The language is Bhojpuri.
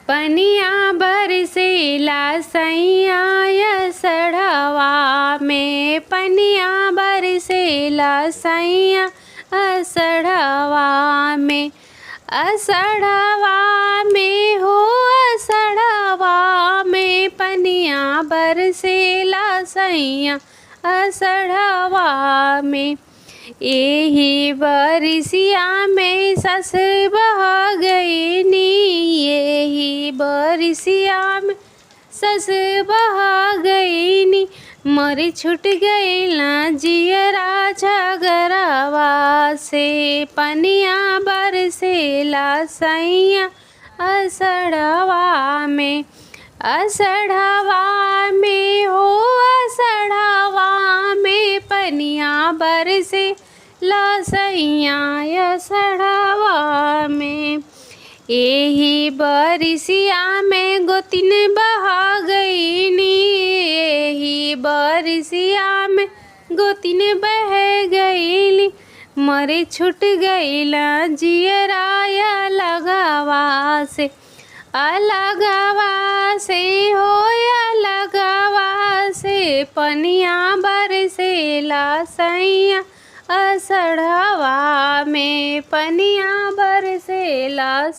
पनिया बरसेला सैया असड़वा में, पनिया बरसेला सैया असड़वा में। असड़वा में हो असड़वा में, पनिया बरसेला सैया असड़वा में। एही बरिसिया में सस बह गईनी, एही बरिसिया में सस बह गईनी। मरी छूट गईला जियरा झगरवा से, पनिया बरसेला सैया असड़वा में। असड़वा में हो असड़वा में, पनिया बरसेला सैया असड़वा में। एही बरिसिया में गोतिन बहा गईनी, एही बरिसिया में गोतिन बह गईली। मरे छूट गईला जियरा अलगवा से, अलगवा से हो अलगवा से, पनिया बरसेला सैया असड़वा में, पनिया बरसेला।